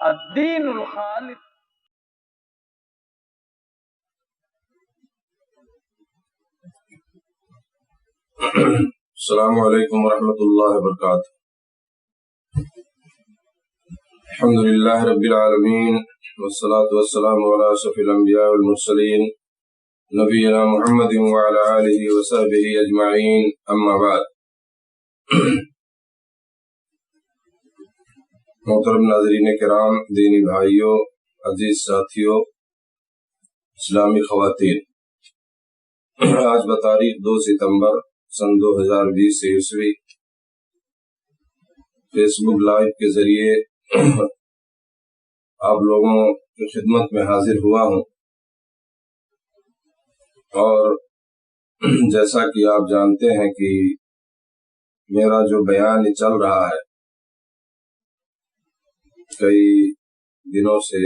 الدین الخالص. السلام علیکم ورحمۃ اللہ وبرکاتہ. الحمد للہ رب العالمین والصلاة والسلام علی اشرف الانبیاء والمرسلین نبینا محمد وعلی آلہ وصحبہ اجمعین، اما بعد. محترم ناظرین کرام، دینی بھائیوں، عزیز ساتھیوں، اسلامی خواتین، آج بتاریخ 2 ستمبر سن 2020 عیسوی فیس بک لائیو کے ذریعے آپ لوگوں کی خدمت میں حاضر ہوا ہوں، اور جیسا کہ آپ جانتے ہیں کہ میرا جو بیان چل رہا ہے کئی دنوں سے،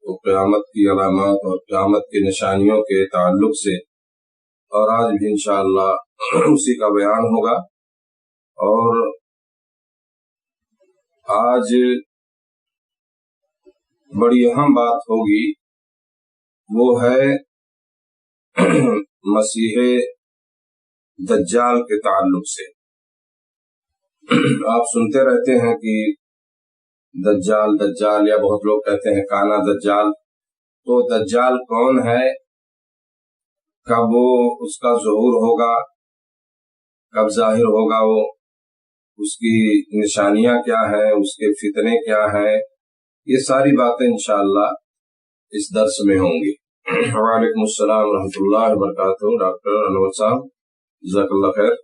وہ قیامت کی علامات اور قیامت کی نشانیوں کے تعلق سے، اور آج بھی انشاءاللہ اسی کا بیان ہوگا. اور آج بڑی اہم بات ہوگی، وہ ہے مسیح دجال کے تعلق سے. آپ سنتے رہتے ہیں کہ دجال دجال، یا بہت لوگ کہتے ہیں کانا دجال. تو دجال کون ہے، کب وہ اس کا ظہور ہوگا، کب ظاہر ہوگا، وہ اس کی نشانیاں کیا ہیں، اس کے فتنے کیا ہیں، یہ ساری باتیں انشاءاللہ اس درس میں ہوں گی. وعلیکم السلام ورحمۃ اللہ وبرکاتہ. ڈاکٹر انور صاحب، جزاک اللہ خیر.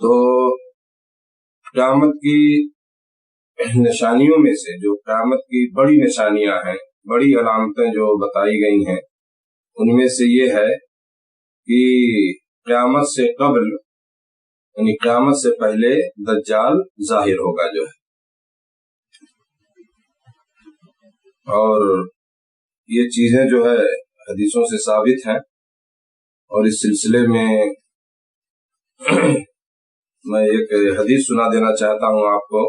تو قیامت کی نشانیوں میں سے، جو قیامت کی بڑی نشانیاں ہیں، بڑی علامتیں جو بتائی گئی ہیں، ان میں سے یہ ہے کہ قیامت سے قبل، یعنی قیامت سے پہلے دجال ظاہر ہوگا جو ہے. اور یہ چیزیں جو ہے حدیثوں سے ثابت ہیں، اور اس سلسلے میں میں ایک حدیث سنا دینا چاہتا ہوں آپ کو،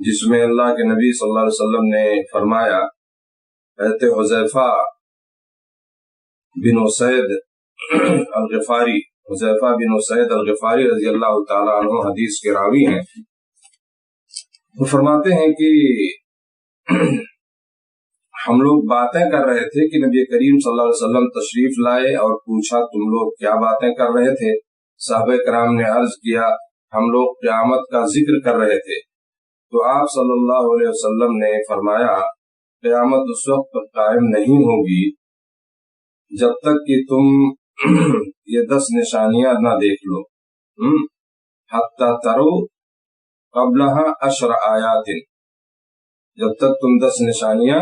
جس میں اللہ کے نبی صلی اللہ علیہ وسلم نے فرمایا، حضرت حذیفہ بن اسید الغفاری، حذیفہ بن اسید الغفاری رضی اللہ تعالیٰ عنہ حدیث کے راوی ہیں. وہ فرماتے ہیں کہ ہم لوگ باتیں کر رہے تھے کہ نبی کریم صلی اللہ علیہ وسلم تشریف لائے، اور پوچھا تم لوگ کیا باتیں کر رہے تھے؟ صحابہ کرام نے عرض کیا ہم لوگ قیامت کا ذکر کر رہے تھے. تو آپ صلی اللہ علیہ وسلم نے فرمایا قیامت اس وقت تک قائم نہیں ہوگی جب تک کہ تم یہ 10 نشانیاں نہ دیکھ لو. حتی ترو قبلہا 10 آیات، جب تک تم 10 نشانیاں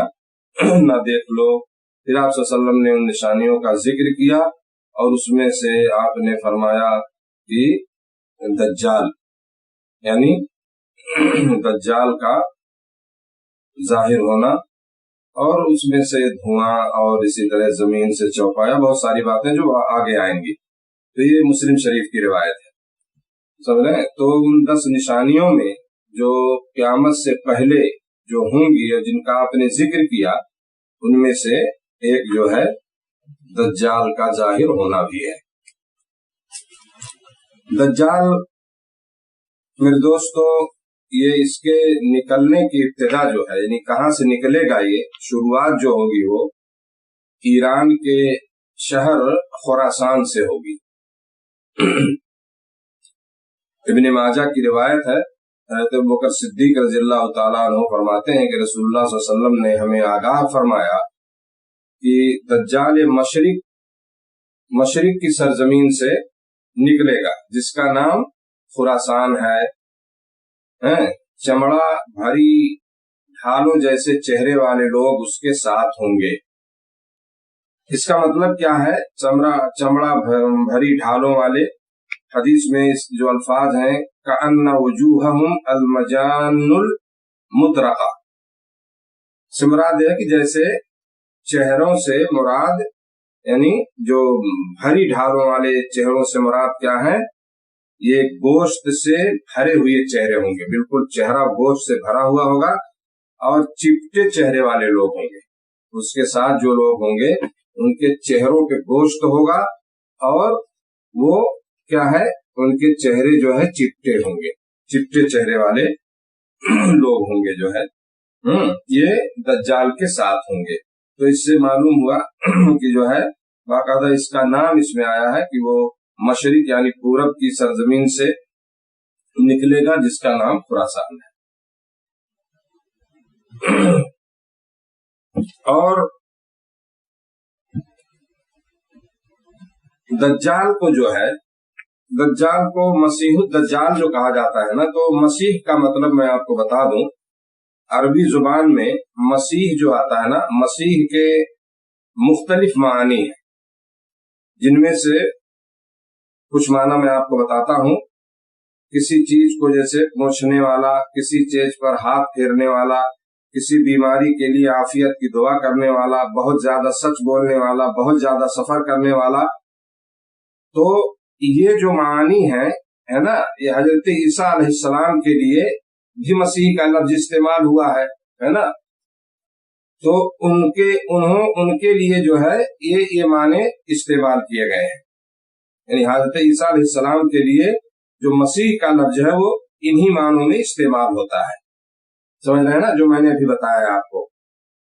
نہ دیکھ لو. پھر آپ صلی اللہ علیہ وسلم نے ان نشانیوں کا ذکر کیا، اور اس میں سے آپ نے فرمایا کہ دجال، یعنی دجال کا ظاہر ہونا، اور اس میں سے دھواں، اور اسی طرح زمین سے چوپایا، بہت ساری باتیں جو آگے آئیں گی. تو یہ مسلم شریف کی روایت ہے، سمجھ رہے ہیں. تو ان 10 نشانیوں میں جو قیامت سے پہلے جو ہوں گی اور جن کا آپ نے ذکر کیا، ان میں سے ایک جو ہے دجال کا ظاہر ہونا بھی ہے. دجال میرے دوستو، یہ اس کے نکلنے کی ابتدا جو ہے، یعنی کہاں سے نکلے گا، یہ شروعات جو ہوگی وہ ایران کے شہر خراسان سے ہوگی. ابن ماجہ کی روایت ہے، حضرت ابوبکر صدیق رضی اللہ تعالیٰ عنہ فرماتے ہیں کہ رسول اللہ صلی اللہ علیہ وسلم نے ہمیں آگاہ فرمایا کہ دجال مشرق کی سرزمین سے نکلے گا، جس کا نام خراسان ہے. چمڑا بھری ڈھالوں جیسے چہرے والے لوگ اس کے ساتھ ہوں گے. اس کا مطلب کیا ہے؟ چمڑا بھری ڈھالوں والے. حدیث میں جو الفاظ ہیں کأن وجوہہم المجان المدرقہ، سے مراد ہے کہ جیسے چہروں سے مراد، یعنی جو بھری ڈھالوں والے چہروں سے مراد کیا ہے؟ ये गोश्त से भरे हुए चेहरे होंगे, बिल्कुल चेहरा गोश्त से भरा हुआ होगा और चिपटे चेहरे वाले लोग होंगे। उसके साथ जो लोग होंगे उनके चेहरों पे गोश्त होगा और वो क्या है, उनके चेहरे जो है चिपटे होंगे, चिपटे चेहरे वाले लोग होंगे जो है ये दज्जाल के साथ होंगे। तो इससे मालूम हुआ कि जो है बाकायदा इसका नाम इसमें आया है कि वो मशरिक यानी पूरब की सरजमीन से निकलेगा जिसका नाम खुरासान है। और दज्जाल को जो है, दज्जाल को मसीह दज्जाल जो कहा जाता है ना, तो मसीह का मतलब मैं आपको बता दूं, अरबी जुबान में मसीह जो आता है ना, मसीह के मुख्तलिफ मानी है, जिनमें से कुछ माना मैं आपको बताता हूं। किसी चीज को जैसे पहुंचने वाला, किसी चीज पर हाथ फेरने वाला, किसी बीमारी के लिए आफियत की दुआ करने वाला, बहुत ज्यादा सच बोलने वाला, बहुत ज्यादा सफर करने वाला। तो ये जो मानी है ना, ये हजरत ईसा अलैहिस्सलाम के लिए भी मसीह का लफ्ज इस्तेमाल हुआ है ना। तो उनके लिए जो है ये माने इस्तेमाल किए गए हैं, यानी हजरत ईसा अलैहिस्सलाम के लिए जो मसीह का लफ्ज है वो इन्हीं मानों में इस्तेमाल होता है। समझ रहे हैं ना, जो मैंने अभी बताया आपको,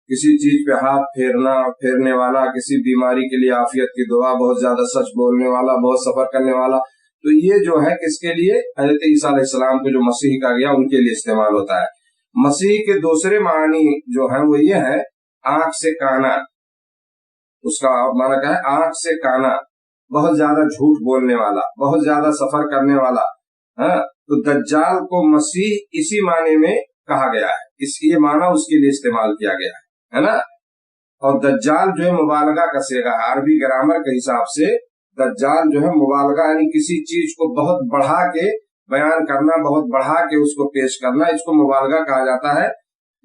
किसी चीज पे हाथ फेरने वाला, किसी बीमारी के लिए आफियत की दुआ, बहुत ज्यादा सच बोलने वाला, बहुत सफर करने वाला। तो ये जो है किसके लिए, हजरत ईसा अलैहिस्सलाम को जो मसीह कहा गया उनके लिए इस्तेमाल होता है। मसीह के दूसरे मानी जो है वो ये है आंख से काना, उसका माना क्या है, आंख से काना, बहुत ज्यादा झूठ बोलने वाला, बहुत ज्यादा सफर करने वाला। हाँ, तो दज्जाल को मसीह इसी माने में कहा गया है, ये माना उसके लिए इस्तेमाल किया गया है ना। और दज्जाल जो है मुबालगा का सेगा है, अरबी ग्रामर के हिसाब से दज्जाल जो है मुबालगा यानी किसी चीज को बहुत बढ़ा के बयान करना, बहुत बढ़ा के उसको पेश करना, इसको मुबालगा कहा जाता है।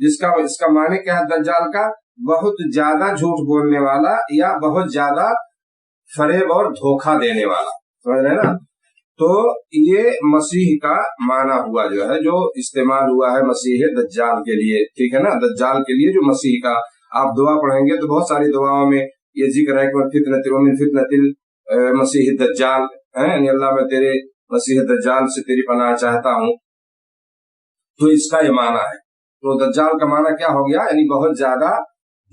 इसका माने क्या है दज्जाल का, बहुत ज्यादा झूठ बोलने वाला या बहुत ज्यादा फरेब और धोखा देने वाला। समझ रहे हैं ना। तो ये मसीह का माना हुआ जो है, जो इस्तेमाल हुआ है मसीह दज्जाल के लिए, ठीक है ना। दज्जाल के लिए जो मसीह का, आप दुआ पढ़ेंगे तो बहुत सारी दुआओं में ये जिक्र है कि फितनतिल मसीह दज्जाल है, यानी अल्लाह मैं तेरे मसीह दज्जाल से तेरी पनाह चाहता हूँ। तो इसका ये माना है। तो दज्जाल का माना क्या हो गया, यानी बहुत ज्यादा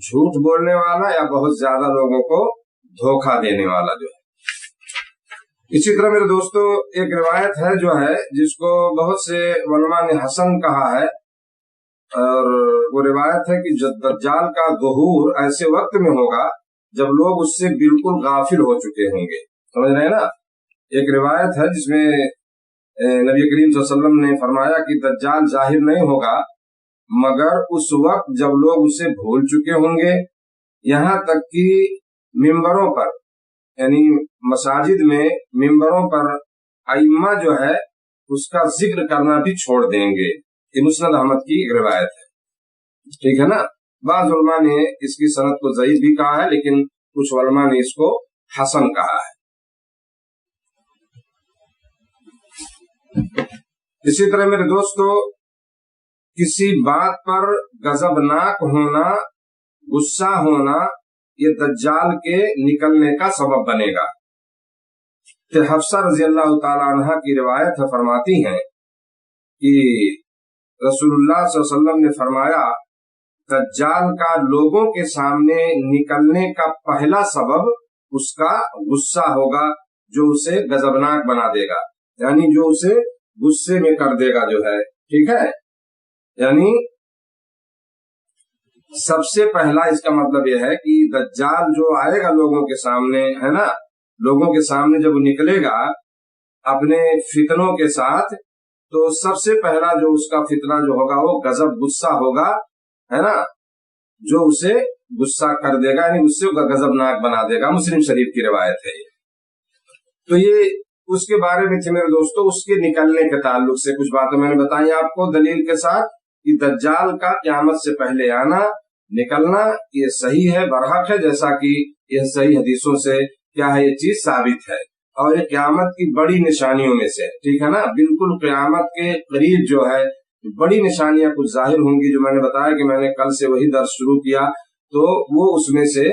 झूठ बोलने वाला या बहुत ज्यादा लोगों को धोखा देने वाला जो है। इसी तरह मेरे दोस्तों एक रिवायत है जो है जिसको बहुत से उलमा ने हसन कहा है, और वो रिवायत है कि दज्जाल का ज़ुहूर ऐसे वक्त में होगा जब लोग उससे बिल्कुल गाफिल हो चुके होंगे। समझ रहे हैं ना। एक रिवायत है जिसमें नबी करीम सल्लल्लाहु अलैहि वसल्लम ने फरमाया कि दज्जाल जाहिर नहीं होगा मगर उस वक्त जब लोग उसे भूल चुके होंगे, यहाँ तक कि मिंबरों पर यानी मसाजिद में मिंबरों पर आइम्मा जो है उसका जिक्र करना भी छोड़ देंगे। ये मुस्नद अहमद की एक रिवायत है, ठीक है ना। बाज़ उलमा ने इसकी सनद को ज़ईफ भी कहा है, लेकिन कुछ उलमा ने इसको हसन कहा है। इसी तरह मेरे दोस्तों किसी बात पर गजबनाक होना, गुस्सा होना, ये दज्जाल के निकलने का सबब बनेगा। तो हफ्सा रज़ी अल्लाह ताला अन्हा की रिवायत है, फरमाती हैं कि रसूलुल्लाह सल्लल्लाहु अलैहि वसल्लम ने फरमाया दज्जाल का लोगों के सामने निकलने का पहला सबब उसका गुस्सा होगा, जो उसे गजबनाक बना देगा, यानी जो उसे गुस्से में कर देगा जो है, ठीक है। यानी सबसे पहला इसका मतलब यह है कि दज्जाल जो आएगा लोगों के सामने, है ना, लोगों के सामने जब निकलेगा अपने फितनों के साथ, तो सबसे पहला जो उसका फितना जो होगा वो गजब गुस्सा होगा, है ना, जो उसे गुस्सा कर देगा, यानी उससे गजबनाक बना देगा। मुस्लिम शरीफ की रिवायत है ये। तो ये उसके बारे में थे मेरे दोस्तों, उसके निकलने के ताल्लुक से कुछ बातें मैंने बताई आपको दलील के साथ कि दज्जाल का क़यामत से पहले आना, निकलना, ये सही है, बरहक है, जैसा कि यह सही हदीसों से क्या है ये चीज साबित है। اور ये क़यामत की बड़ी निशानियों में से, ठीक है ना, बिल्कुल क़यामत के करीब जो है बड़ी निशानियां कुछ जाहिर होंगी, जो मैंने बताया कि मैंने कल से वही दर्स शुरू किया, तो वो उसमें से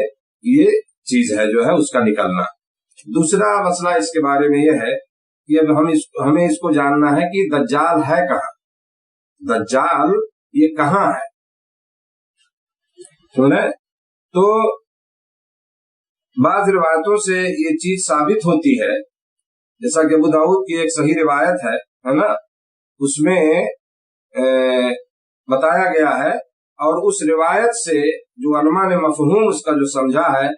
ये चीज है जो है उसका निकलना। दूसरा मसला इसके बारे में यह है कि अब हमें इसको जानना है कि दज्जाल है कहाँ, दज्जाल ये कहाँ है। सुने, तो बाज रिवायतों से ये चीज साबित होती है, जैसा कि अबू दाऊद की एक सही रिवायत है ना, उसमें बताया गया है, और उस रिवायत से जो उलमा ने मफहूम उसका जो समझा है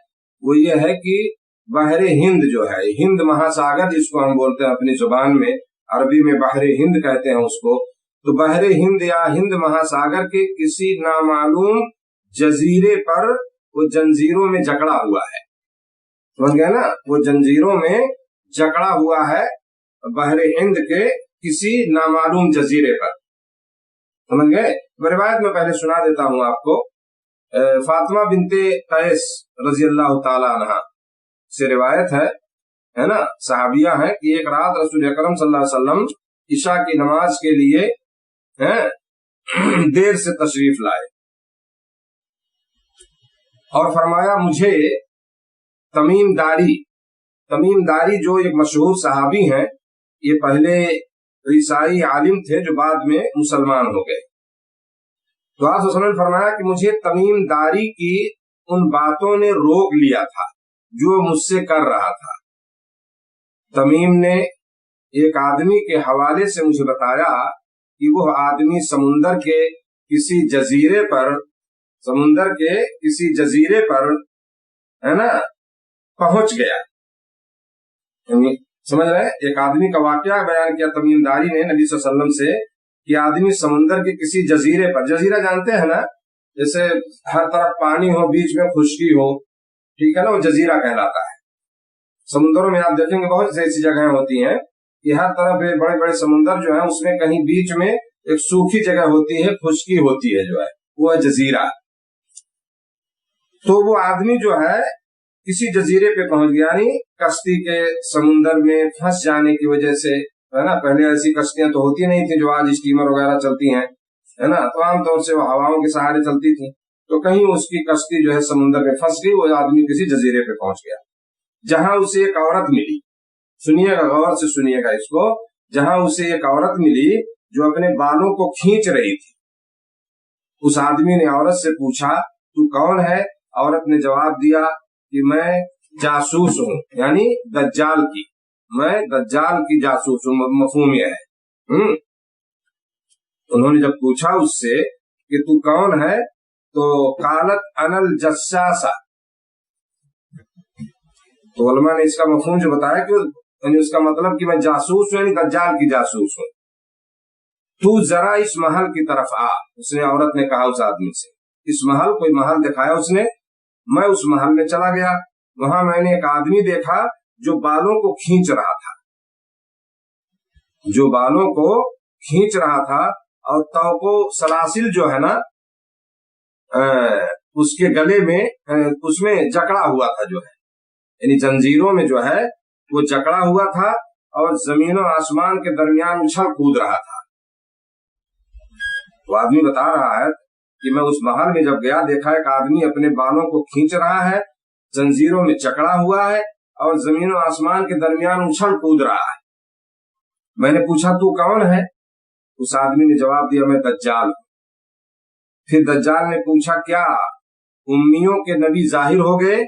वो ये है कि बहरे हिंद जो है, हिंद महासागर जिसको हम बोलते हैं अपनी जुबान में, अरबी में बहरे हिंद कहते हैं उसको, तो बहरे हिंद या हिंद महासागर के किसी नामालूम जजीरे पर वो जंजीरों में जकड़ा हुआ है, समझ गए ना, वो जंजीरों में जकड़ा हुआ है बहरे हिंद के किसी नामालूम जजीरे पर, समझ गए। रिवायत में पहले सुना देता हूं आपको। फातिमा बिनते कैस रजी अल्लाह ताला अन्हा से रिवायत है ना, सहाबिया है कि एक रात रसूल अकरम सल्लल्लाहु अलैहि वसल्लम इशा की नमाज के लिए देर से तशरीफ लाए और फरमाया मुझे तमीम दारी जो एक मशहूर सहाबी हैं, ये पहले ईसाई आलिम थे जो बाद में मुसलमान हो गए, तो आप ने फरमाया कि मुझे तमीम दारी की उन बातों ने रोक लिया था जो मुझसे कर रहा था। तमीम ने एक आदमी के हवाले से मुझे बताया कि वो आदमी समुंदर के किसी जजीरे पर है ना पहुंच गया, समझ रहे हैं। एक आदमी का वाकया बयान किया तमीम दारी ने नबी सल्लल्लाहु अलैहि वसल्लम से कि आदमी समुंदर के किसी जजीरे पर, जजीरा जानते हैं ना, जैसे हर तरफ पानी हो बीच में खुशकी हो, ठीक है ना, वो जजीरा कहलाता है। समुद्रों में आप देखेंगे बहुत ऐसी जगह होती हैं कि हर तरफ बड़े बड़े समुंदर जो है उसमें कहीं बीच में एक सूखी जगह होती है, खुशकी होती है, जो है वो है जजीरा। तो वो आदमी जो है किसी जजीरे पे पहुंच गया, यानी कश्ती के समुंदर में फंस जाने की वजह से, है ना, पहले ऐसी कश्तियां तो होती नहीं थी जो आज स्टीमर वगैरह चलती हैं, है ना, तो आमतौर से वो हवाओं के सहारे चलती थी, तो कहीं उसकी कश्ती जो है समुंदर में फंस गई, वो आदमी किसी जजीरे पे पहुंच गया, जहां उसे एक औरत मिली। सुनिएगा, गौर से सुनिएगा इसको। जहां उसे एक औरत मिली जो अपने बालों को खींच रही थी। उस आदमी ने औरत से पूछा तू कौन है? औरत ने जवाब दिया कि मैं जासूस हूँ, यानी दज्जाल की, मैं दज्जाल की जासूस हूँ, मफहूम यह है। उन्होंने जब पूछा उससे कि तू कौन है, तो कालत अनल जस्सासा, तो उलमा ने इसका मफहूम जो बताया कि यानी उसका मतलब कि मैं जासूस हूँ, यानी दज्जाल की जासूस हूँ। तू जरा इस महल की तरफ आ, उसने औरत ने कहा उस आदमी से। इस महल, कोई महल दिखाया उसने, मैं उस महल में चला गया। वहां मैंने एक आदमी देखा जो बालों को खींच रहा था, और तौको सलासिल जो है ना उसके गले में, उसमें जकड़ा हुआ था, जो है यानी जंजीरों में जो है वो जकड़ा हुआ था, और जमीन और आसमान के दरमियान उछल कूद रहा था। तो आदमी बता रहा है कि मैं उस महल में जब गया, देखा एक आदमी अपने बालों को खींच रहा है, जंजीरों में जकड़ा हुआ है, और जमीन और आसमान के दरमियान उछल कूद रहा है। मैंने पूछा तू कौन है? उस आदमी ने जवाब दिया मैं दज्जाल हूं। फिर दज्जाल ने पूछा क्या उम्मियों के नबी जाहिर हो गए?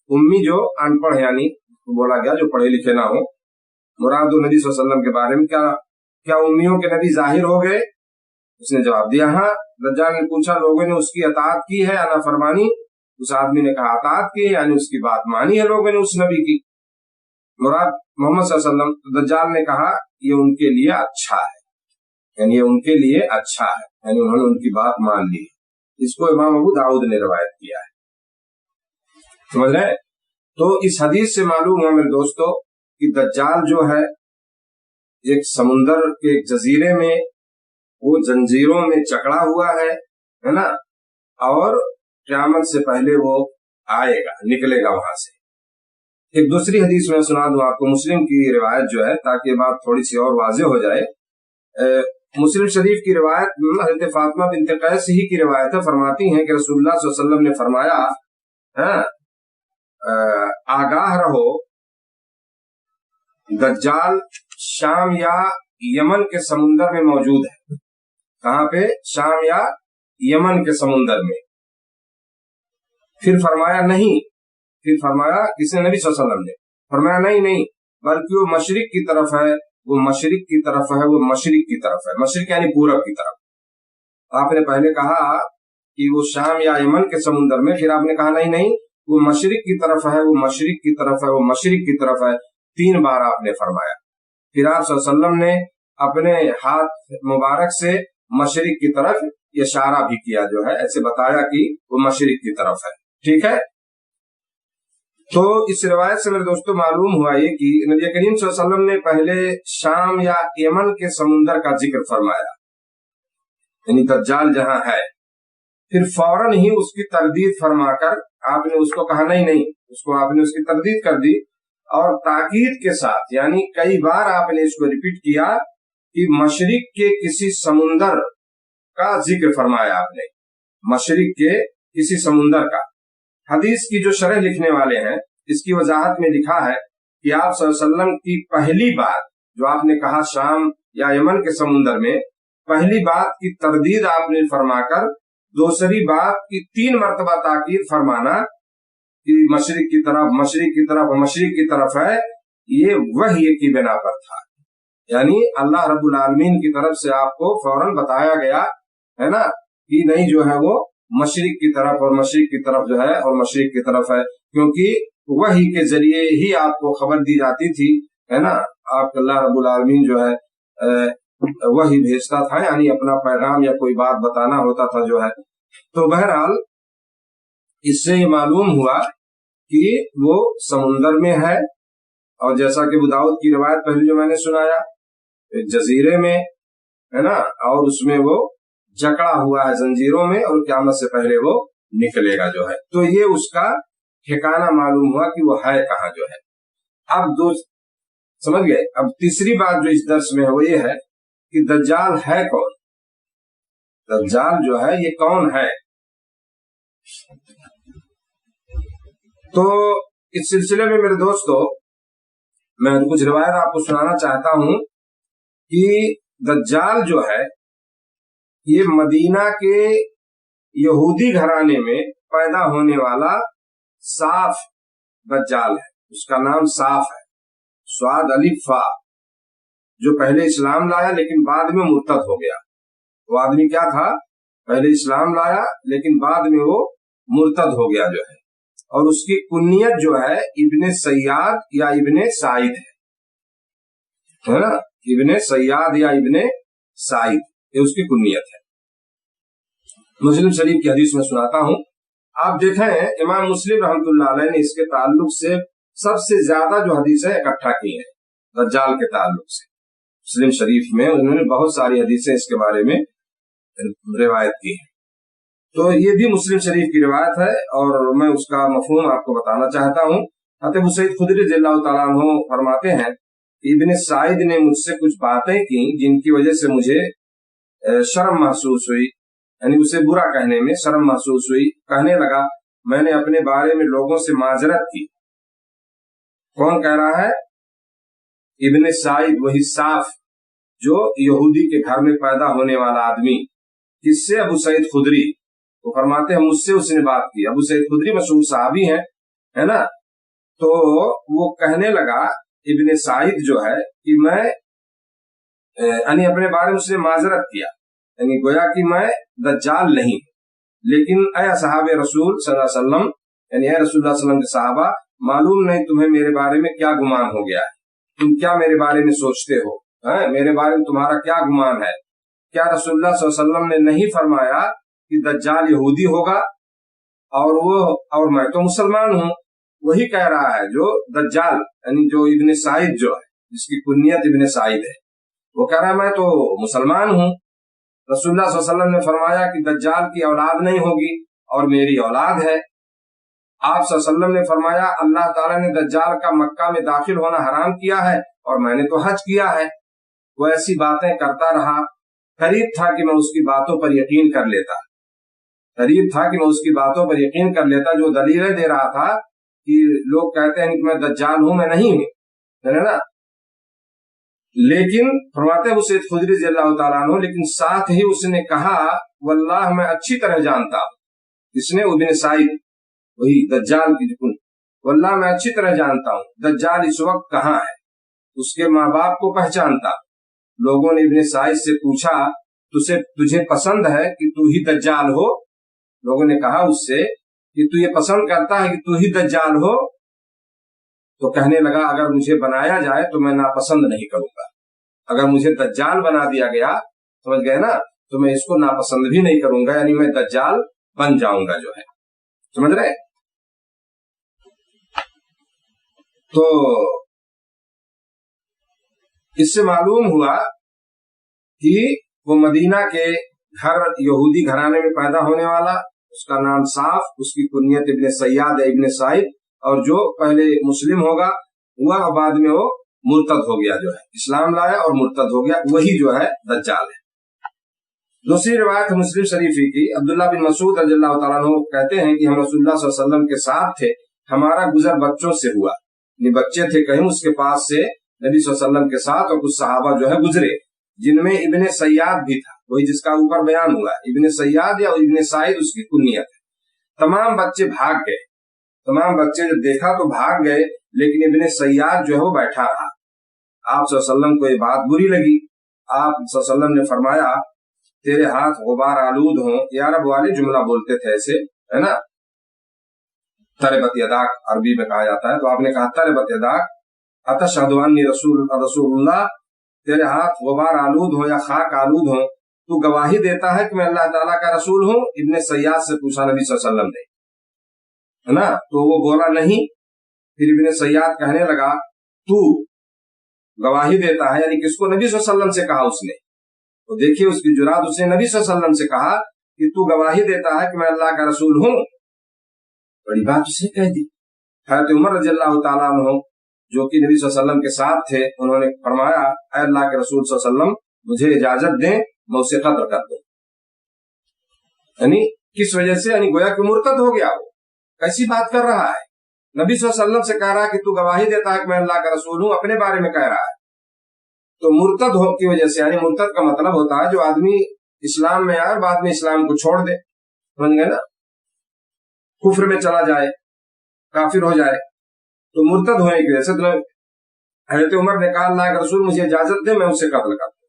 उम्मी जो अनपढ़, यानी बोला गया जो पढ़े लिखे ना हो, मुराद नबी सल्लल्लाहु अलैहि वसल्लम के बारे में क्या उम्मियों के नबी जाहिर हो गए? उसने जवाब दिया हाँ। दज्जाल ने पूछा लोगों ने उसकी अताअत की है या नाफरमानी? उस आदमी ने कहा अताअत की है, यानी उसकी बात मानी है लोगों ने उस नबी की, मुराद मोहम्मद सल्लल्लाहु अलैहि वसल्लम। दज्जाल ने कहा ये उनके लिए अच्छा है, यानी ये उनके लिए अच्छा है, यानी उन्होंने उनकी बात मान ली। इसको इमाम अबू दाऊद ने रवायत किया है, समझ रहे? तो इस हदीस से मालूम हुआ मेरे दोस्तों कि दज्जाल जो है एक समुंदर के एक जजीरे में, वो जंजीरों में जकड़ा हुआ है ना, और क़यामत से पहले वो आएगा, निकलेगा वहां से। एक दूसरी हदीस में सुना दूं आपको, मुस्लिम की रिवायत जो है, ताकि ये बात थोड़ी सी और वाज़ेह हो जाए। मुस्लिम शरीफ की रिवायत हज़रत फातिमा बिन्त कैस ही की रिवायत है, फरमाती हैं कि रसूलुल्लाह सल्लल्लाहु अलैहि वसल्लम ने फरमाया, आगाह रहो, दज्जाल शाम या यमन के समुंदर में मौजूद है। कहाँ पे? शाम या यमन के समुंदर में। फिर फरमाया नहीं, फिर फरमाया किसने? नबी सल्लल्लाहु अलैहि वसल्लम ने फरमाया नहीं नहीं, बल्कि वो मशरिक की तरफ है, वो मशरिक की तरफ है, वो मशरिक की तरफ है। मशरिक यानी पूरब की तरफ। आपने पहले कहा कि वो शाम या यमन के समुंदर में, फिर आपने कहा नहीं नहीं, वो मशरिक की तरफ है, वो मशरिक की तरफ है, वो मशरिक की तरफ है। 3 बार आपने फरमाया। फिर आप सल्लल्लाहु अलैहि वसल्लम ने अपने हाथ मुबारक से मशरिक की तरफ इशारा भी किया, जो है ऐसे बताया कि वो मशरिक की तरफ है। ठीक है। तो इस रिवायत से मेरे दोस्तों मालूम हुआ ये कि नबी करीम सल्लल्लाहु अलैहि वसल्लम ने पहले शाम या यमन के समुंदर का जिक्र फरमाया, यानी दज्जाल जहां है। फिर फौरन ही उसकी तरदीद फरमाकर आपने उसको कहा नहीं नहीं, उसको आपने उसकी तरदीद कर दी, और ताकीद के साथ, यानी कई बार आपने इसको रिपीट किया कि मशरिक के किसी समुंदर का जिक्र फरमाया आपने, मशरिक के किसी समुंदर का। हदीस की जो शरह लिखने वाले हैं, इसकी वजाहत में लिखा है कि आप सल्लल्लाहु अलैहि वसल्लम की पहली बात जो आपने कहा शाम या यमन के समुंदर में, पहली बात की तरदीद आपने फरमाकर दूसरी बात की 3 मरतबा ताकीद फरमाना कि मशरिक की तरफ, मशरिक की तरफ, मशरिक की तरफ है, ये वही की बिना पर था। यानी अल्लाह रब्बुल आलमीन की तरफ से आपको फौरन बताया गया है ना कि नहीं जो है वो मशरिक की तरफ, और मशरिक की तरफ जो है, और मशरिक की तरफ है, क्योंकि वही के जरिए ही आपको खबर दी जाती थी, है ना। आप अल्लाह रब्बुल आलमीन जो है वही भेजता था, यानी अपना पैगाम या कोई बात बताना होता था जो है। तो बहरहाल इससे ये मालूम हुआ कि वो समुंदर में है, और जैसा कि अबू दाऊद की रिवायत पहले जो मैंने सुनाया, एक जजीरे में है ना, और उसमें वो जकड़ा हुआ है जंजीरों में, और क़यामत से पहले वो निकलेगा जो है। तो ये उसका ठिकाना मालूम हुआ कि वो है कहाँ जो है। अब समझ गए। अब तीसरी बात जो इस दर्स में है वो ये है कि दज्जाल है कौन? दज्जाल जो है ये कौन है? तो इस सिलसिले में मेरे दोस्तों मैं कुछ रिवायत आपको सुनाना चाहता हूं कि दज्जाल जो है ये मदीना के यहूदी घराने में पैदा होने वाला साफ दज्जाल है। उसका नाम साफ है, स्वाद अलिफ फा, जो पहले इस्लाम लाया लेकिन बाद में मुर्तद हो गया। वो आदमी क्या था? पहले इस्लाम लाया लेकिन बाद में वो मुर्तद हो गया जो है। और उसकी कुन्नियत जो है इब्ने सैयाद या इब्ने साइद है ना, इब्ने सैयाद या इब्ने साइद, ये उसकी कुन्नियत है। मुस्लिम शरीफ की हदीस में सुनाता हूं। आप देखें इमाम मुस्लिम रहमतुल्लाह अलैह ने इसके ताल्लुक से सबसे ज्यादा जो हदीसें इकट्ठा की हैं दज्जाल के ताल्लुक से। मुस्लिम शरीफ में उन्होंने बहुत सारी हदीसें इसके बारे में रिवायत की है। तो ये भी मुस्लिम शरीफ की रिवायत है, और मैं उसका मफहूम आपको बताना चाहता हूँ। अबू सईद खुदरी रज़ियल्लाहु तआला अन्हु फरमाते हैं, इब्ने साइद ने मुझसे कुछ बातें की जिनकी वजह से मुझे शर्म महसूस हुई, यानी उसे बुरा कहने में शर्म महसूस हुई। कहने लगा, मैंने अपने बारे में लोगों से माजरत की। कौन कह रहा है? इब्ने साइद, वही साफ जो यहूदी के घर में पैदा होने वाला आदमी। किससे? अबू सईद खुदरी। वो फरमाते हैं मुझसे उसने बात की। अबू सईद खुदरी मशहूर सहाबी हैं, है ना। तो वो कहने लगा इब्ने साइद जो है कि मैं यानी अपने बारे में उसने माजरत किया, यानी गोया कि मैं दज्जाल नहीं, लेकिन ऐ सहाबे रसूल सल्लल्लाहु अलैहि वसल्लम, यानी ऐ रसूलुल्लाह सल्लल्लाहु अलैहि वसल्लम के सहाबा, मालूम नहीं तुम्हें मेरे बारे में क्या गुमान हो गया है, तुम क्या मेरे बारे में सोचते हो, मेरे बारे में तुम्हारा क्या गुमान है? क्या रसूलुल्लाह सल्लल्लाहु अलैहि वसल्लम ने नहीं फरमाया कि दज्जाल यहूदी होगा और मैं तो मुसलमान हूँ? वही कह रहा है जो दज्जाल, यानी जो इब्ने साइद जो है, जिसकी कुन्नियत इब्ने साइद है, वो कह रहा है मैं तो मुसलमान हूँ। रसूलुल्लाह सल्लल्लाहु अलैहि वसल्लम ने फरमाया कि दज्जाल की औलाद नहीं होगी और मेरी औलाद है। आप सल्लल्लाहु अलैहि वसल्लम ने फरमाया अल्लाह ताला ने दज्जाल का मक्का में दाखिल होना हराम किया है और मैंने तो हज किया है। वो ऐसी बातें करता रहा, करीब था कि मैं उसकी बातों पर यकीन कर लेता, करीब था कि मैं उसकी बातों पर यकीन कर लेता, जो दलीलें दे रहा था कि लोग कहते हैं कि मैं दज्जाल हूं, मैं नहीं हूं, है ना। लेकिन फरमाते हैं सैयद खुदरी रज़ियल्लाहु ताला अन्हु, लेकिन साथ ही उसने कहा वल्लाह मैं अच्छी तरह जानता हूं, इसने इब्न साइद वही दज्जाल की जुबान, वल्लाह मैं अच्छी तरह जानता हूं दज्जाल इस वक्त कहाँ है, उसके माँ बाप को पहचानता। लोगों ने इब्न साइद से पूछा तुझे पसंद है कि तू ही दज्जाल हो? लोगों ने कहा उससे कि तू ये पसंद करता है कि तू ही दज्जाल हो? तो कहने लगा अगर मुझे बनाया जाए तो मैं नापसंद नहीं करूंगा, अगर मुझे दज्जाल बना दिया गया, समझ गए ना, तो मैं इसको नापसंद भी नहीं करूंगा, यानी मैं दज्जाल बन जाऊंगा जो है, समझ रहे। तो इससे मालूम हुआ कि वो मदीना के घर यहूदी घराने में पैदा होने वाला, उसका नाम साफ, उसकी कुनियत इब्न सैयाद है, इब्न साइद, और जो पहले मुस्लिम हुआ और बाद में वो मुर्तद हो गया, जो है इस्लाम लाया और मुर्तद हो गया, वही जो है दज्जाल है। दूसरी रिवायत मुस्लिम शरीफी की, अब्दुल्लाह बिन मसूद रज़ियल्लाहु ताला अन्हु कहते हैं कि हम रसूलुल्लाह सल्लल्लाहु अलैहि वसल्लम के साथ थे, हमारा गुजर बच्चों से हुआ, बच्चे थे कहीं, उसके पास से नबी सल्लल्लाहु अलैहि वसल्लम के साथ और कुछ सहाबा जो है गुजरे, जिनमें इब्न सैयाद भी था, वही जिसका ऊपर बयान हुआ, इब्न सैयाद या इब्न साइद उसकी कुनियत है। तमाम बच्चे भाग गए, तमाम बच्चे जब देखा तो भाग गए, लेकिन इब्न सैयाद जो है वो बैठा रहा। आप सल्लल्लाहु अलैहि वसल्लम को ये बात बुरी लगी, आप सल्लल्लाहु अलैहि वसल्लम ने फरमाया तेरे हाथ गुबार आलूद हों, ये अरब वाले जुमला बोलते थे ऐसे, है ना, तरबत यदाक अरबी में कहा जाता है, तो आपने कहा तरबत यदाक अतशहदु अन्नी रसूलुल्लाह, तेरे हाथ गुबार आलूद हो या खाक आलूद हो, तू गवाही देता है कि मैं अल्लाह ताला का रसूल हूँ? इब्न सैयाद से पूछा नबी सल्लल्लाहु अलैहि वसल्लम ने, है ना, तो वो बोला नहीं। फिर इब्न सैयाद कहने लगा तू गवाही देता है, यानी किसको? नबी सल्लल्लाहु अलैहि वसल्लम से कहा उसने। तो देखिए उसकी जुरात, उसने नबी सल्लल्लाहु अलैहि वसल्लम से कहा कि तू गवाही देता है कि मैं अल्लाह का रसूल हूँ, बड़ी बात उसने कह दी। हज़रत उमर रज़ियल्लाहु ताला अन्हु जो कि नबी सल्लल्लाहु अलैहि वसल्लम के साथ थे, उन्होंने फरमाया ऐ अल्लाह के रसूल सल्लल्लाहु अलैहि वसल्लम, मुझे इजाजत दें, मैं उसे कत्ल कर दूं। यानी किस वजह से? यानी गोया कि मुर्तद हो गया, वो कैसी बात कर रहा है, नबी सल्लल्लाहु अलैहि वसल्लम से कह रहा है कि तू गवाही देता है कि मैं अल्लाह का रसूल हूँ, अपने बारे में कह रहा है। तो मुर्तद हो की वजह से, यानी मुर्तद का मतलब होता है जो आदमी इस्लाम में आए और बाद में इस्लाम को छोड़ दे, समझ गए ना, कुफ्र में चला जाए, काफिर हो जाए, तो मुर्तद होने की वजह से। तो हज़रत उमर ने कहा अल्लाह के रसूल मुझे इजाजत दे, मैं उसे कत्ल कर दूं।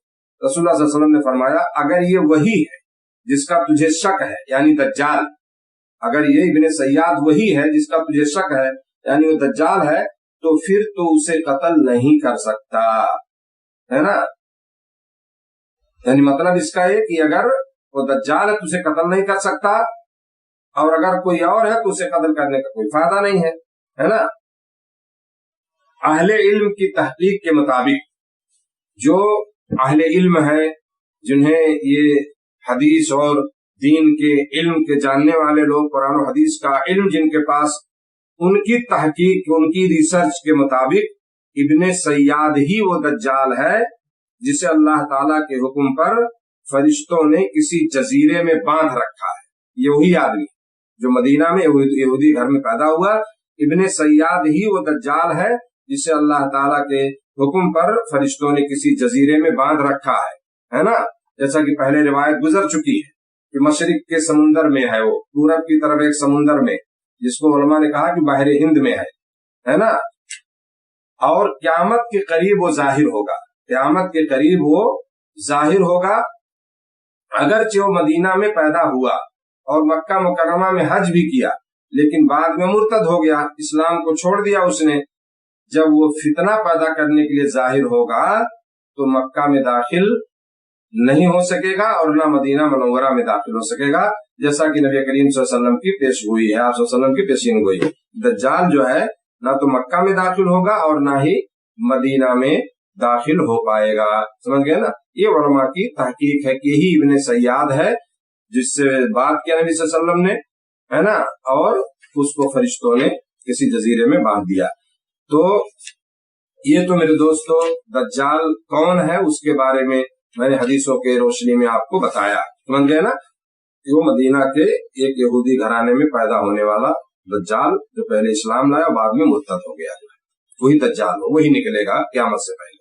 रसूलुल्लाह सल्लल्लाहु अलैहि वसल्लम ने फरमाया अगर ये वही है जिसका तुझे शक है, यानी दज्जाल, अगर ये इब्न सैयाद वही है जिसका तुझे शक है, यानी वो दज्जाल है, तो फिर तो उसे कत्ल नहीं कर सकता, है ना। यानी मतलब इसका है कि अगर वो दज्जाल है तो उसे कत्ल नहीं कर सकता, और अगर कोई और है तो उसे कत्ल करने का कोई फायदा नहीं है, है ना। अहले इल्म की तहकीक के मुताबिक, जो अहले इल्म है, जिन्हें ये हदीस और दीन के इल्म के जानने वाले लोग, कुरान और हदीस का इल्म जिनके पास, उनकी तहकीक, उनकी रिसर्च के मुताबिक इब्ने सैयाद ही वो दज्जाल है जिसे अल्लाह ताला के हुक्म पर फरिश्तों ने किसी जजीरे में बांध रखा है। ये वही आदमी जो मदीना में यहूदी घर में पैदा हुआ, इब्ने सैयाद ही वो दज्जाल है जिसे अल्लाह ताला के हुक्म पर फरिश्तों ने किसी जजीरे में बांध रखा है ना। जैसा कि पहले रिवायत गुजर चुकी है कि मशरिक के समुंदर में है, वो पूरब की तरफ एक समुंदर में, जिसको उलमा ने कहा कि बहरे हिंद में है ना। और क़यामत के करीब वो जाहिर होगा, क़यामत के करीब वो जाहिर होगा। अगरचे वो मदीना में पैदा हुआ और मक्का मुकर्रमा में हज भी किया, लेकिन बाद में मुर्तद हो गया, इस्लाम को छोड़ दिया उसने। जब वो फितना पैदा करने के लिए जाहिर होगा तो मक्का में दाखिल नहीं हो सकेगा और ना मदीना मनव्वरा में दाखिल हो सकेगा, जैसा कि नबी करीम सल्लल्लाहु अलैहि वसल्लम की पेश हुई है, आप सल्लल्लाहु अलैहि वसल्लम की पेशीन हुई। दज्जाल जो है ना तो मक्का में दाखिल होगा और ना ही मदीना में दाखिल हो पाएगा, समझ गए ना। ये उलमा की तहकीक है कि यही इब्ने सैयाद है जिससे बात किया नबी सल्लल्लाहु अलैहि वसल्लम ने, है ना। और اس کو فرشتوں نے کسی جزیرے میں باندھ دیا۔ تو یہ تو میرے دوستو دجال کون ہے اس کے بارے میں میں نے حدیثوں کے روشنی میں آپ کو بتایا، سمجھ گئے نا؟ کہ وہ مدینہ کے ایک یہودی گھرانے میں پیدا ہونے والا دجال جو پہلے اسلام لایا اور بعد میں مرتد ہو گیا، وہی دجال ہو، وہی نکلے گا قیامت سے پہلے۔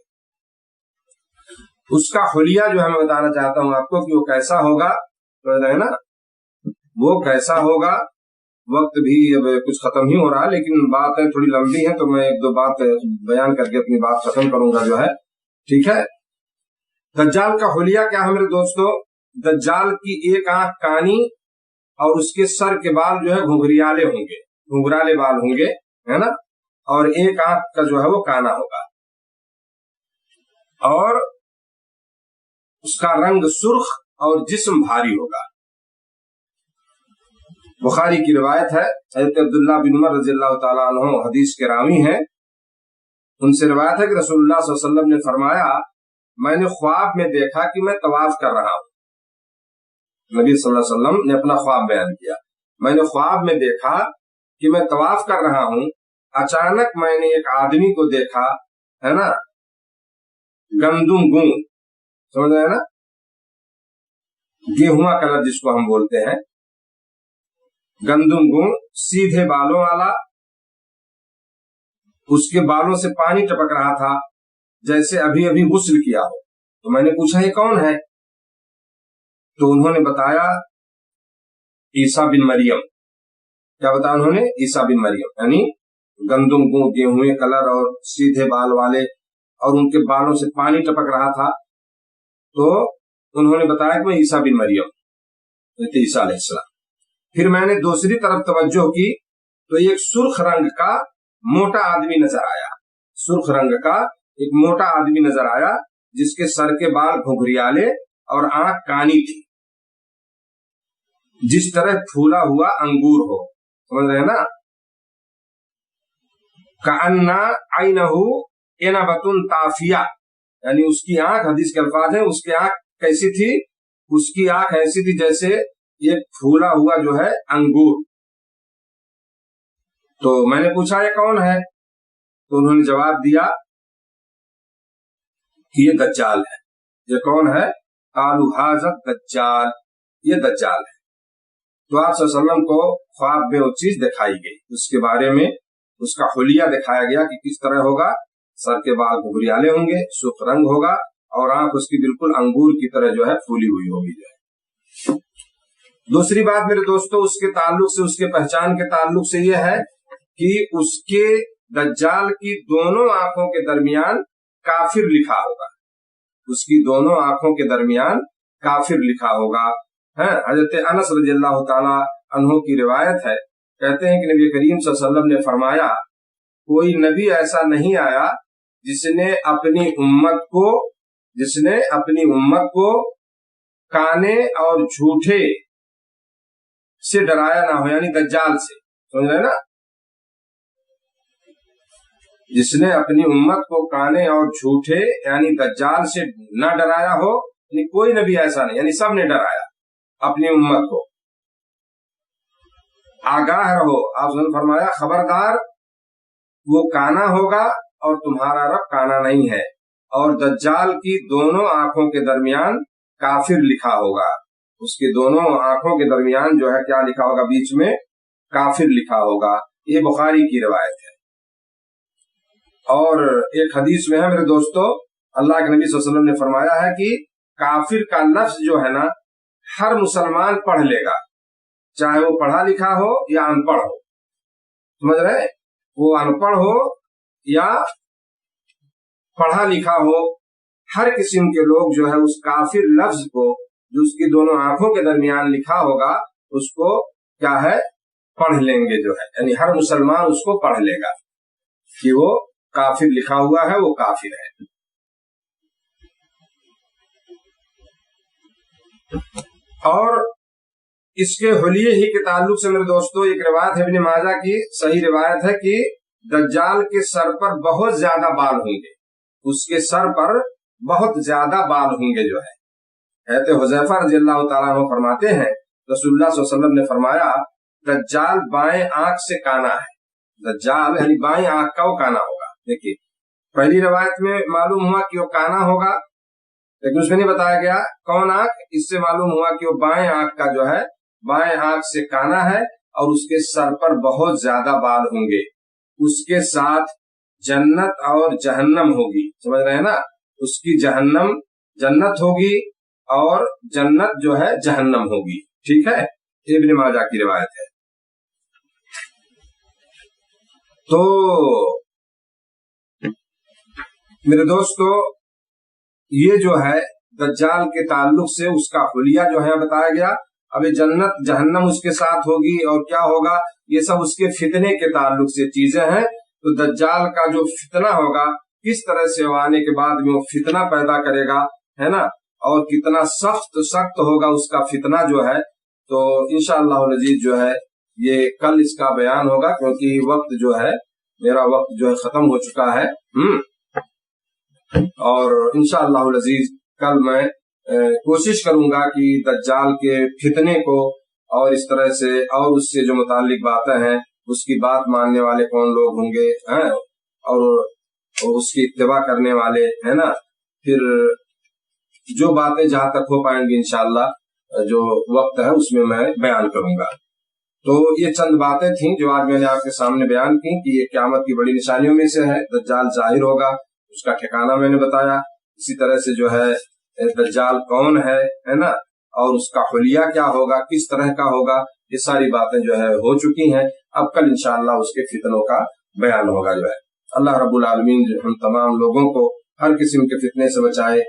اس کا حلیہ جو ہے میں بتانا چاہتا ہوں آپ کو کہ وہ کیسا ہوگا، ہے نا؟ وہ کیسا ہوگا، وقت بھی اب کچھ ختم ہی ہو رہا ہے، لیکن باتیں تھوڑی لمبی ہیں تو میں ایک دو بات بیان کر کے اپنی بات ختم کروں گا جو ہے، ٹھیک ہے؟ دجال کا حلیہ کیا ہے میرے دوستو؟ دجال کی ایک آنکھ کانی اور اس کے سر کے بال جو ہے گھنگریالے ہوں گے، گھنگرالے بال ہوں گے، ہے نا؟ اور ایک آنکھ کا جو ہے وہ کانا ہوگا، اور اس کا رنگ سرخ اور جسم بھاری ہوگا۔ بخاری کی روایت ہے، حضرت عبداللہ بن عمر رضی اللہ تعالیٰ عنہ حدیث کے راوی ہیں، ان سے روایت ہے کہ رسول اللہ صلی اللہ علیہ وسلم نے فرمایا، میں نے خواب میں دیکھا کہ میں طواف کر رہا ہوں۔ نبی صلی اللہ علیہ وسلم نے اپنا خواب بیان کیا، میں نے خواب میں دیکھا کہ میں طواف کر رہا ہوں، اچانک میں نے ایک آدمی کو دیکھا، ہے نا، گندم گوں، سمجھ رہے ہیں نا، گیہواں کلر جس کو ہم بولتے ہیں، گندم گوں، سیدھے بالوں والا، اس کے بالوں سے پانی ٹپک رہا تھا جیسے ابھی ابھی غسل کیا ہو۔ تو میں نے پوچھا یہ کون ہے؟ تو انہوں نے بتایا عیسیٰ بن مریم۔ کیا بتایا انہوں نے؟ عیسیٰ بن مریم، یعنی گندم گوں، گیہویں کلر اور سیدھے بال والے، اور ان کے بالوں سے پانی ٹپک رہا تھا۔ تو انہوں نے بتایا کہ میں عیسیٰ بن مریم، عیسیٰ علیہ السلام۔ پھر میں نے دوسری طرف توجہ کی تو ایک سرخ رنگ کا موٹا آدمی نظر آیا، سرخ رنگ کا ایک موٹا آدمی نظر آیا جس کے سر کے بال گھنگریالے اور آنکھ کانی تھی، جس طرح پھولا ہوا انگور ہو، سمجھ رہے ہیں نا؟ کأن عینہ عنبۃ طافیہ، یعنی اس کی آنکھ، حدیث کے الفاظ ہیں، اس کی آنکھ کیسی تھی؟ اس کی آنکھ ایسی تھی جیسے ایک پھولا ہوا جو ہے انگور۔ تو میں نے پوچھا یہ کون ہے؟ تو انہوں نے جواب دیا کہ یہ دجال ہے۔ یہ کون ہے؟ قالوا ھذا الدجال، یہ دجال ہے۔ تو آپ صلی اللہ علیہ وسلم کو خواب میں وہ چیز دکھائی گئی، اس کے بارے میں اس کا حلیہ دکھایا گیا کہ کس طرح ہوگا، سر کے بال گھنگریالے ہوں گے، سرخ رنگ ہوگا، اور آنکھ اس کی بالکل انگور کی طرح جو ہے پھولی ہوئی ہوگی جو ہے۔ دوسری بات میرے دوستو اس کے تعلق سے، اس کے پہچان کے تعلق سے یہ ہے کہ اس کے دجال کی دونوں آنکھوں کے درمیان کافر لکھا ہوگا، اس کی دونوں آنکھوں کے درمیان کافر لکھا ہوگا۔ حضرت انس رضی اللہ تعالی عنہ کی روایت ہے، کہتے ہیں کہ نبی کریم صلی اللہ علیہ وسلم نے فرمایا، کوئی نبی ایسا نہیں آیا جس نے اپنی امت کو کانے اور جھوٹے سے ڈرایا نہ ہو، یعنی دجال سے، سمجھ رہے نا؟ جس نے اپنی امت کو کانے اور جھوٹے یعنی دجال سے نہ ڈرایا ہو، یعنی کوئی نبی ایسا نہیں، یعنی سب نے ڈرایا اپنی امت کو۔ آگاہ رہو، آپ نے فرمایا خبردار، وہ کانا ہوگا اور تمہارا رب کانا نہیں ہے، اور دجال کی دونوں آنکھوں کے درمیان کافر لکھا ہوگا، اس کے دونوں آنکھوں کے درمیان جو ہے کیا لکھا ہوگا؟ بیچ میں کافر لکھا ہوگا۔ یہ بخاری کی روایت ہے۔ اور ایک حدیث میں ہے میرے دوستو، اللہ کے نبی صلی اللہ علیہ وسلم نے فرمایا ہے کہ کافر کا لفظ جو ہے نا ہر مسلمان پڑھ لے گا، چاہے وہ پڑھا لکھا ہو یا ان پڑھ ہو، سمجھ رہے؟ وہ ان پڑھ ہو یا پڑھا لکھا ہو، ہر قسم کے لوگ جو ہے اس کافر لفظ کو جو اس کی دونوں آنکھوں کے درمیان لکھا ہوگا اس کو کیا ہے؟ پڑھ لیں گے جو ہے، یعنی ہر مسلمان اس کو پڑھ لے گا کہ وہ کافر لکھا ہوا ہے، وہ کافر ہے۔ اور اس کے حلیے ہی کے تعلق سے میرے دوستو ایک روایت ہے ابن ماجہ کی، صحیح روایت ہے کہ دجال کے سر پر بہت زیادہ بال ہوں گے، اس کے سر پر بہت زیادہ بال ہوں گے جو ہے۔ حضرت حذیفہ رضی اللہ تعالیٰ عنہ فرماتے ہیں رسول اللہ صلی اللہ علیہ وسلم نے فرمایا، दज्जाल बाएं आंख से काना है। दज्जाल यानी बाएं आंख का वो काना होगा। देखिए पहली रवायत में मालूम हुआ कि वो काना होगा, लेकिन उसमें नहीं बताया गया कौन आंख। इससे मालूम हुआ कि वो बाएं आंख का जो है, बाएं आंख से काना है और उसके सर पर बहुत ज्यादा बाल होंगे। उसके साथ जन्नत और जहन्नम होगी, समझ रहे हैं ना। उसकी जहन्नम जन्नत होगी और जन्नत जो है जहन्नम होगी। ठीक है, इब्न माजा की रिवायत है। तो मेरे दोस्तों, ये जो है दज्जाल के ताल्लुक से उसका हुलिया जो है बताया गया। अब ये जन्नत जहन्नम उसके साथ होगी और क्या होगा, ये सब उसके फितने के ताल्लुक से चीजें हैं। तो दज्जाल का जो फितना होगा, किस तरह से वो आने के बाद में वो फितना पैदा करेगा, है ना, और कितना सख्त होगा उसका फितना जो है। तो इंशाअल्लाह अज़ीज़ जो है ये कल इसका बयान होगा, क्योंकि वक्त जो है, मेरा वक्त जो है खत्म हो चुका है। और इंशाअल्लाह अज़ीज़ कल मैं कोशिश करूंगा कि दज्जाल के फितने को और इस तरह से और उससे जो मुतालिक बातें हैं, उसकी बात मानने वाले कौन लोग होंगे हैं, और उसकी इत्तिबा करने वाले, है ना, फिर जो बातें जहां तक हो पाएंगी इंशाअल्लाह जो वक्त है उसमें मैं बयान करूंगा। तो ये चंद बातें थीं जो आज मैंने आपके सामने बयान की कि ये क़यामत की बड़ी निशानियों में से है। दज्जाल जाहिर होगा, उसका ठिकाना मैंने बताया। इसी तरह से जो है दज्जाल कौन है ना, और उसका हुलिया क्या होगा, किस तरह का होगा, ये सारी बातें जो है हो चुकी हैं। अब कल इंशाअल्लाह उसके फितनों का बयान होगा जो है। अल्लाह रब्बुल आलमीन जो हम तमाम लोगों को हर किस्म के फितने से बचाए।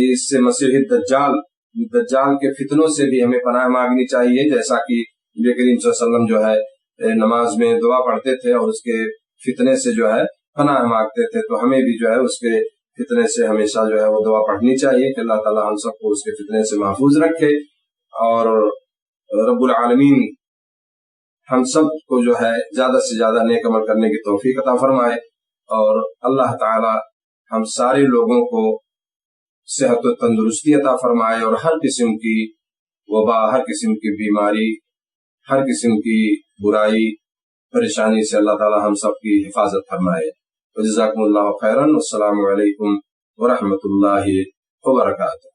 इससे मसीह दज्जाल के फितनों से भी हमें पनाह मांगनी चाहिए, जैसा कि नबी करीम सल्लल्लाहु अलैहि वसल्लम जो है नमाज में दुआ पढ़ते थे और उसके फितने से जो है पनाह मांगते थे। तो हमें भी जो है उसके फितने से हमेशा जो है वो दुआ पढ़नी चाहिए कि अल्लाह ताला हम सबको उसके फितने से महफूज रखे और रब्बुल आलमीन हम सब को जो है ज्यादा से ज्यादा नेक अमल करने की तौफीक अता फरमाए। और अल्लाह ताला हम सारे लोगों को सेहत और तंदुरुस्ती अता फरमाए और हर किस्म की वबा, हर किस्म की बीमारी, हर किस्म की बुराई परेशानी से अल्लाह ताला हम सब की हिफाजत फरमाए। जज़ाकुमुल्लाहु खैरन। अस्सलामु अलैकुम व रहमतुल्लाहि व बरकातुहू।